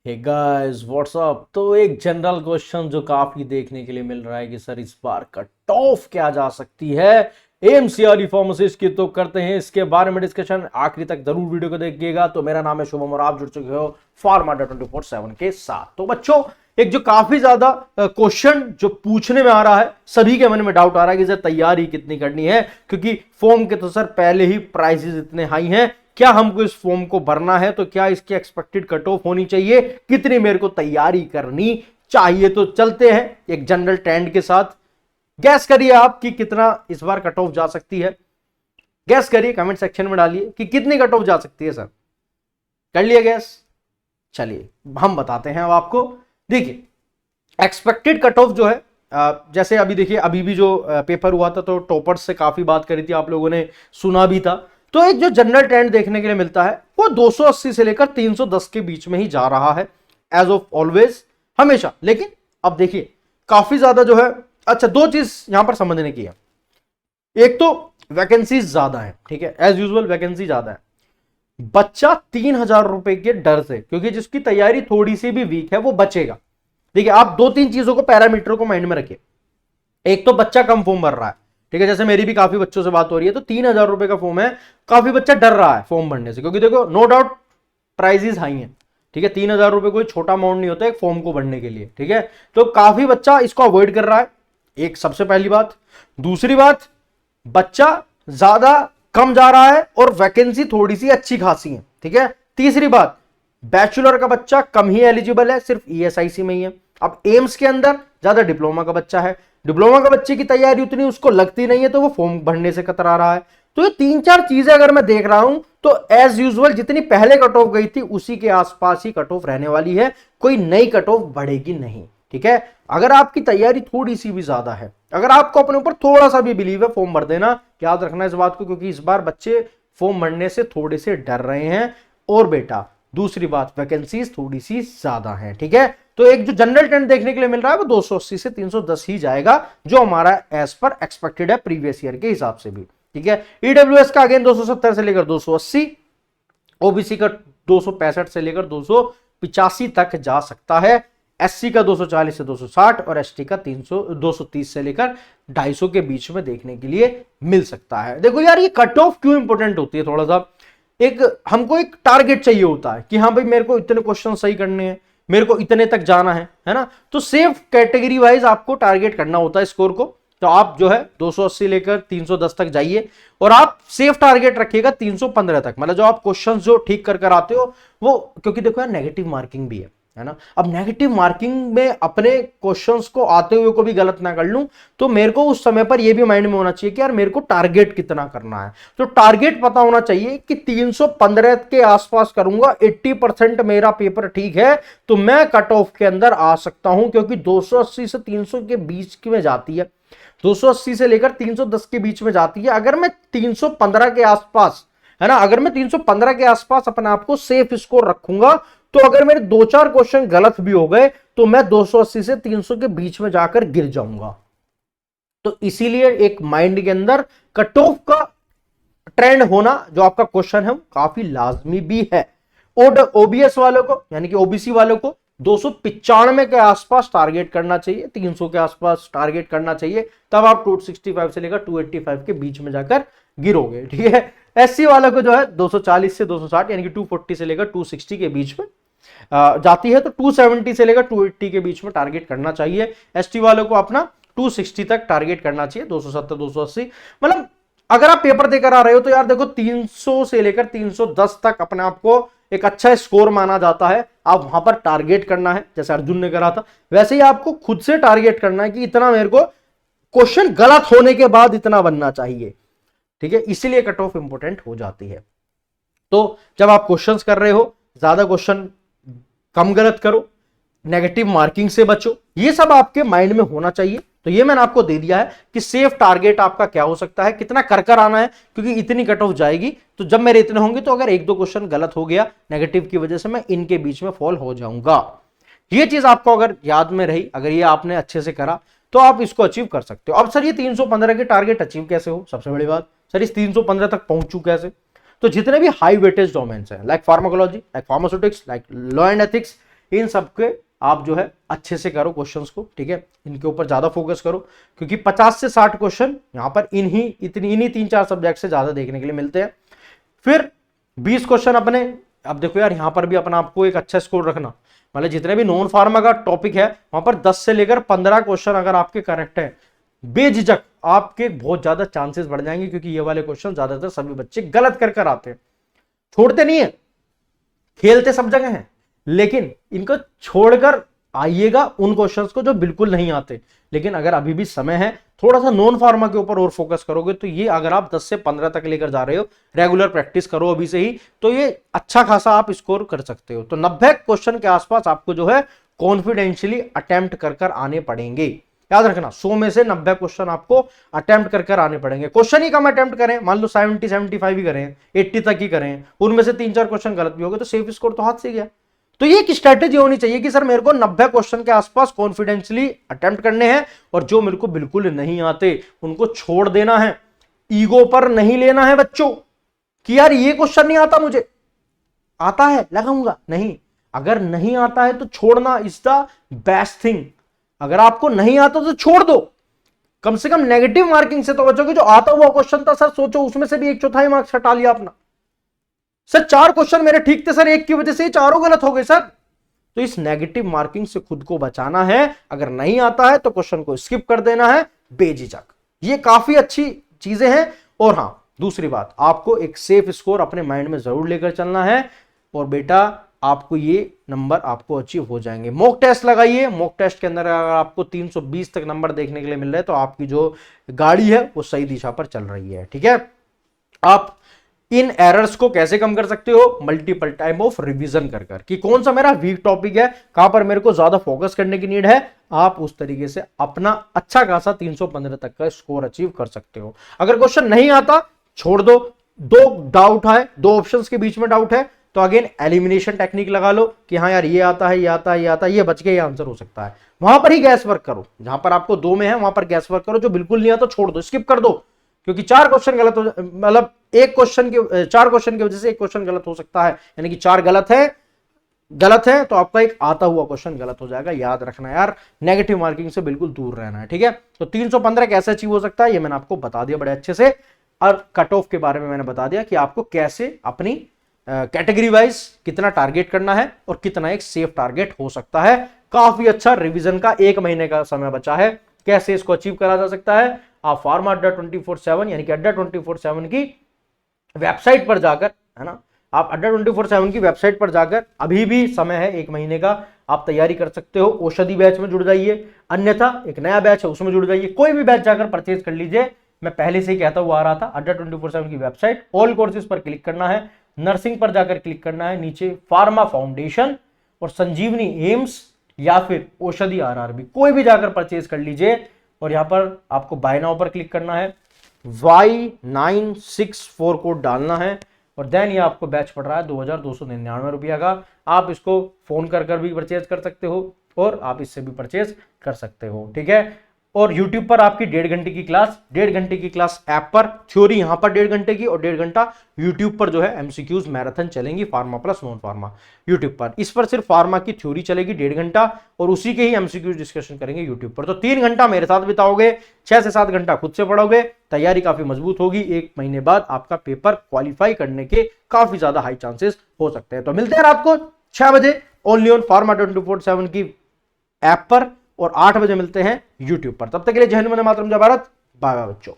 Hey guys what's up. तो एक general question जो काफी देखने के लिए मिल रहा है कि सर इस बार कट ऑफ क्या जा सकती है एमसीआरई फार्मासिस्ट की, तो करते हैं इसके बारे में डिस्कशन। आखिरी तक जरूर वीडियो को देखिएगा। तो मेरा नाम है शुभम और आप जुड़ चुके हो फार्माडा 24/7 के साथ। तो बच्चों, एक जो काफी ज्यादा क्वेश्चन जो पूछने में आ रहा है, सभी के मन में डाउट आ रहा है कि सर तैयारी कितनी करनी है, क्योंकि फॉर्म के तो सर पहले ही प्राइसेस इतने हाई हैं। क्या हमको इस फॉर्म को भरना है तो क्या इसकी एक्सपेक्टेड कट ऑफ होनी चाहिए, कितनी मेरे को तैयारी करनी चाहिए। तो चलते हैं एक जनरल ट्रेंड के साथ। गैस करिए आप कि कितना इस बार कट ऑफ जा सकती है। गैस करिए, कमेंट सेक्शन में डालिए कि कितनी कट ऑफ जा सकती है। सर कर लिया गैस? चलिए हम बताते हैं अब आपको। देखिए, एक्सपेक्टेड कट ऑफ जो है, जैसे अभी देखिए, अभी भी जो पेपर हुआ था तो टॉपर्स से काफी बात करी थी, आप लोगों ने सुना भी था। तो एक जो जनरल ट्रेंड देखने के लिए मिलता है वो 280 से लेकर 310 के बीच में ही जा रहा है एज ऑफ ऑलवेज, हमेशा। लेकिन अब देखिए काफी ज्यादा जो है, अच्छा दो चीज यहां पर समझने की है। एक तो वैकेंसीज ज्यादा है, ठीक है, एज यूजुअल वैकेंसी ज्यादा है। बच्चा 3,000 रुपए के डर से, क्योंकि जिसकी तैयारी थोड़ी सी भी वीक है वो बचेगा। देखिए, आप दो तीन चीजों को, पैरामीटर को माइंड में रखिए। एक तो बच्चा कम फॉर्म भर रहा है, ठीक है, जैसे मेरी भी काफी बच्चों से बात हो रही है, तो 3,000 रुपए का फॉर्म है। काफी बच्चा डर रहा है फॉर्म भरने से, क्योंकि देखो नो डाउट प्राइजेस हाई हैं, ठीक है। 3,000 रुपए कोई छोटा अमाउंट नहीं होता है एक फॉर्म को भरने के लिए, ठीक है। तो काफी बच्चा इसको अवॉइड कर रहा है, एक सबसे पहली बात। दूसरी बात, बच्चा ज्यादा कम जा रहा है और वैकेंसी थोड़ी सी अच्छी खासी है, ठीक है। तीसरी बात, बैचलर का बच्चा कम ही एलिजिबल है, सिर्फ ईएसआईसी में ही है। अब एम्स के अंदर ज्यादा डिप्लोमा का बच्चा है, डिप्लोमा का बच्चे की तैयारी उतनी उसको लगती नहीं है, तो वो फॉर्म भरने से कतरा रहा है। तो ये तीन चार चीजें अगर मैं देख रहा हूं तो एज यूजुअल जितनी पहले कट ऑफ गई थी उसी के आसपास ही कट ऑफ रहने वाली है, कोई नई कट ऑफ बढ़ेगी नहीं, ठीक है। अगर आपकी तैयारी थोड़ी सी भी ज्यादा है, अगर आपको अपने ऊपर थोड़ा सा भी बिलीव है, फॉर्म भर देना। याद रखना इस बात को, क्योंकि इस बार बच्चे फॉर्म भरने से थोड़े से डर रहे हैं। और बेटा दूसरी बात, वैकेंसीज थोड़ी सी ज्यादा है, ठीक है। तो एक जो जनरल ट्रेंड देखने के लिए मिल रहा है वो 280 से 310 ही जाएगा, जो हमारा एज पर एक्सपेक्टेड है प्रीवियस ईयर के हिसाब से भी, ठीक है। ईडब्ल्यूएस का अगेन 270 से लेकर 280, ओबीसी का 265 से लेकर 285 तक जा सकता है, एससी का 240 से 260 और एसटी का 230 से लेकर 250 के बीच में देखने के लिए मिल सकता है। देखो यार, ये कट ऑफ क्यों इंपॉर्टेंट होती है, थोड़ा सा एक हमको एक टारगेट चाहिए होता है कि हाँ भाई मेरे को इतने क्वेश्चन सही करने हैं, मेरे को इतने तक जाना है ना। तो सेफ कैटेगरी वाइज आपको टारगेट करना होता है स्कोर को। तो आप जो है 280 लेकर 310 तक जाइए और आप सेफ टारगेट रखिएगा 315 तक, मतलब जो आप क्वेश्चन जो ठीक कर आते हो वो, क्योंकि देखो यार नेगेटिव मार्किंग भी है ना। अब नेगेटिव मार्किंग में अपने क्वेश्चंस को आते हुए को भी गलत ना कर लूं, तो मेरे को उस समय पर यह भी माइंड में होना चाहिए कि यार मेरे को टारगेट कितना करना है। तो टारगेट पता होना चाहिए कि 315 के आसपास करूंगा, 80% मेरा पेपर ठीक है तो मैं कट ऑफ के अंदर आ सकता हूं, क्योंकि 280 से 300 के बीच में जाती है, 280 से लेकर 310 के बीच में जाती है। अगर मैं 315 के आसपास, है ना, अगर मैं 315 के आसपास अपने आप को सेफ स्कोर रखूंगा, तो अगर मेरे दो चार क्वेश्चन गलत भी हो गए तो मैं 280 से 300 के बीच में जाकर गिर जाऊंगा। तो इसीलिए एक माइंड के अंदर कट ऑफ का ट्रेंड होना जो आपका क्वेश्चन है काफी लाजमी भी है। ओबीएस वालों को, यानी कि ओबीसी वालों को 295 के आसपास टारगेट करना चाहिए, 300 के आसपास टारगेट करना चाहिए, तब आप 265 से लेकर 285 के बीच में जाकर गिरोगे, ठीक है। एससी वालों को जो है 240 से 260, यानी कि 240 से लेकर 260 के बीच में जाती है, तो 270 से लेकर 280 के बीच में टारगेट करना चाहिए। एसटी वालों को अपना 260 तक टारगेट करना चाहिए, 270 280। मतलब अगर आप पेपर देकर आ रहे हो तो यार देखो 300 से लेकर 310 तक अपने आप को एक अच्छा स्कोर माना जाता है। आप वहां पर टारगेट करना है, जैसे अर्जुन ने करा था वैसे ही आपको खुद से टारगेट करना है कि इतना मेरे को क्वेश्चन गलत होने के बाद इतना बनना चाहिए, ठीक है। इसीलिए कट ऑफ इंपॉर्टेंट हो जाती है। तो जब आप क्वेश्चंस कर रहे हो, ज्यादा क्वेश्चन कम गलत करो, नेगेटिव मार्किंग से बचो, ये सब आपके माइंड में होना चाहिए। तो ये मैंने आपको दे दिया है कि सेफ टारगेट आपका क्या हो सकता है, कितना कर आना है, क्योंकि इतनी कट ऑफ जाएगी। तो जब मेरे इतने होंगे तो अगर एक दो क्वेश्चन गलत हो गया नेगेटिव की वजह से, मैं इनके बीच में फॉल हो जाऊंगा। ये चीज आपको अगर याद में रही, अगर ये आपने अच्छे से करा तो आप इसको अचीव कर सकते हो। अब सर ये 315 के टारगेट अचीव कैसे हो, सबसे बड़ी बात सर इस 315 तक पहुंचू कैसे। तो जितने भी हाई वेटेज डोमेन्स हैं, like pharmacology, like pharmaceutics, like law and ethics, इन सब के आप जो है अच्छे से करो क्वेश्चंस को, ठीक है, इनके ऊपर ज्यादा फोकस करो, क्योंकि 50 से 60 क्वेश्चन यहां पर इन्हीं 3-4 सब्जेक्ट से ज्यादा देखने के लिए मिलते हैं। फिर 20 क्वेश्चन अपने, अब देखो यार यहां पर भी अपना आपको एक अच्छा स्कोर रखना, मतलब जितने भी नॉन फार्मा का टॉपिक है वहां पर 10 से लेकर 15 क्वेश्चन अगर आपके करेक्ट है, बेझिझक आपके बहुत ज्यादा चांसेस बढ़ जाएंगे, क्योंकि ये वाले क्वेश्चन ज्यादातर सभी बच्चे गलत कर आते हैं, छोड़ते नहीं है, खेलते सब जगह हैं, लेकिन इनको छोड़कर आइएगा उन क्वेश्चंस को जो बिल्कुल नहीं आते। लेकिन अगर अभी भी समय है, थोड़ा सा नॉन फार्मा के ऊपर और फोकस करोगे तो ये अगर आप 10 से 15 तक लेकर जा रहे हो, रेगुलर प्रैक्टिस करो अभी से ही, तो ये अच्छा खासा आप स्कोर कर सकते हो। तो 90 क्वेश्चन के आसपास आपको जो है कॉन्फिडेंशियली अटेम्प्ट कर आने पड़ेंगे। याद रखना 100 में से 90 क्वेश्चन आपको अटेम्प्ट कर आने पड़ेंगे। क्वेश्चन ही कम अटेम्प्ट करें, मान लो 70-75 ही करें, 80 तक ही करें, उनमें से 3-4 क्वेश्चन गलत भी हो गए तो सेफ स्कोर तो हाथ से गया। तो ये एक स्ट्रेटेजी होनी चाहिए कि सर मेरे को 90 क्वेश्चन के आसपास कॉन्फिडेंशियली अटेम्प्ट करने हैं, और जो मेरे को बिल्कुल नहीं आते उनको छोड़ देना है। ईगो पर नहीं लेना है बच्चों कि यार ये क्वेश्चन नहीं आता, मुझे आता है लगाऊंगा, नहीं, अगर नहीं आता है तो छोड़ना इज द बेस्ट थिंग। अगर आपको नहीं आता तो छोड़ दो, कम से कम नेगेटिव मार्किंग से तो बचोगे। जो आता हुआ क्वेश्चन था सर, सोचो उसमें से भी 1/4 मार्क्स हटा लिया अपना, सर 4 क्वेश्चन मेरे ठीक थे सर, एक की वजह से चारों गलत हो गए सर। तो इस नेगेटिव मार्किंग से खुद को बचाना है। अगर नहीं आता है तो क्वेश्चन को स्किप कर देना है बेझिझक। ये काफी अच्छी चीजें हैं। और हां, दूसरी बात, आपको एक सेफ स्कोर अपने माइंड में जरूर लेकर चलना है, और बेटा आपको ये नंबर आपको अचीव हो जाएंगे। मॉक टेस्ट लगाइए, मॉक टेस्ट के अंदर अगर आपको 320 तक नंबर देखने के लिए मिल रहे हैं तो आपकी जो गाड़ी है वो सही दिशा पर चल रही है, ठीक है। आप इन एरर्स को कैसे कम कर सकते हो? मल्टीपल टाइम ऑफ रिवीजन कर कि कौन सा मेरा वीक टॉपिक है, कहां पर मेरे को ज्यादा फोकस करने की नीड है। आप उस तरीके से अपना अच्छा खासा 315 तक का स्कोर अचीव कर सकते हो। अगर क्वेश्चन नहीं आता छोड़ दो, दो डाउट है, दो ऑप्शंस के बीच में डाउट है, तो अगेन एलिमिनेशन टेक्निक लगा लो कि हाँ यार ये आता है, ये आता है, ये आता है, ये बच के ये आंसर हो सकता है। वहां पर ही गैस वर्क करो, जहां पर आपको 2 में है वहां पर गैस वर्क करो। जो बिल्कुल नहीं आता छोड़ दो, स्किप कर दो, क्योंकि 4 क्वेश्चन गलत हो, मतलब एक क्वेश्चन के 4 क्वेश्चन की वजह से एक क्वेश्चन गलत हो सकता है, यानी कि 4 गलत है तो आपका एक आता हुआ क्वेश्चन गलत हो जाएगा। याद रखना यार, नेगेटिव मार्किंग से बिल्कुल दूर रहना है, ठीक है। तो 315 कैसे अचीव हो सकता है ये मैंने आपको बता दिया बड़े अच्छे से, और कट ऑफ के बारे में मैंने बता दिया कि आपको कैसे अपनी कैटेगरी वाइज कितना टारगेट करना है और कितना एक सेफ टारगेट हो सकता है। काफी अच्छा रिवीजन का 1 महीने का समय बचा है, कैसे इसको अचीव करा जा सकता है। आप फार्मा अड्डा 24/7 यानी कि अड्डा 24/7 की वेबसाइट पर जाकर, है ना, आप अड्डा 24/7 की वेबसाइट पर जाकर, अभी भी समय है 1 महीने का, आप तैयारी कर सकते हो। औषधि बैच में जुड़ जाइए, अन्यथा एक नया बैच है उसमें जुड़ जाइए, कोई भी बैच जाकर परचेज कर लीजिए। मैं पहले से ही कहता हुआ आ रहा था, अड्डा 24/7 की वेबसाइट, ऑल कोर्सेज पर क्लिक करना है, नर्सिंग पर जाकर क्लिक करना है, नीचे फार्मा फाउंडेशन और संजीवनी एम्स या फिर औषधि आरआरबी, कोई भी जाकर परचेज कर लीजिए। और यहां पर आपको बाय नाउ पर क्लिक करना है, Y964 कोड डालना है, और देन ये आपको बैच पड़ रहा है 2299 रुपया का। आप इसको फोन कर भी परचेज कर सकते हो और आप इससे भी परचेज कर सकते हो, ठीक है। और YouTube पर आपकी 1.5 घंटे की क्लास, 1.5 घंटे की क्लास ऐप पर, थ्योरी यहां पर 1.5 घंटे की, और 1.5 घंटा YouTube पर जो है MCQs मैराथन चलेंगी, pharma plus non pharma YouTube पर। इस पर सिर्फ फार्मा की थ्योरी चलेगी 1.5 घंटा, और उसी के ही MCQs डिस्कशन करेंगे YouTube पर। तो 3 घंटा मेरे साथ बिताओगे, 6 से 7 घंटा खुद से पढ़ोगे, तैयारी काफी मजबूत होगी। 1 महीने बाद आपका पेपर क्वालिफाई करने के काफी ज्यादा हाई चांसेस हो सकते हैं। तो मिलते हैं रात को 6 बजे ओनली ऑन फार्मा 24/7 की ऐप पर, और 8 बजे मिलते हैं YouTube पर। तब तक के लिए जय हिंद, वंदे मातरम, जय भारत, बाय बाय बच्चों।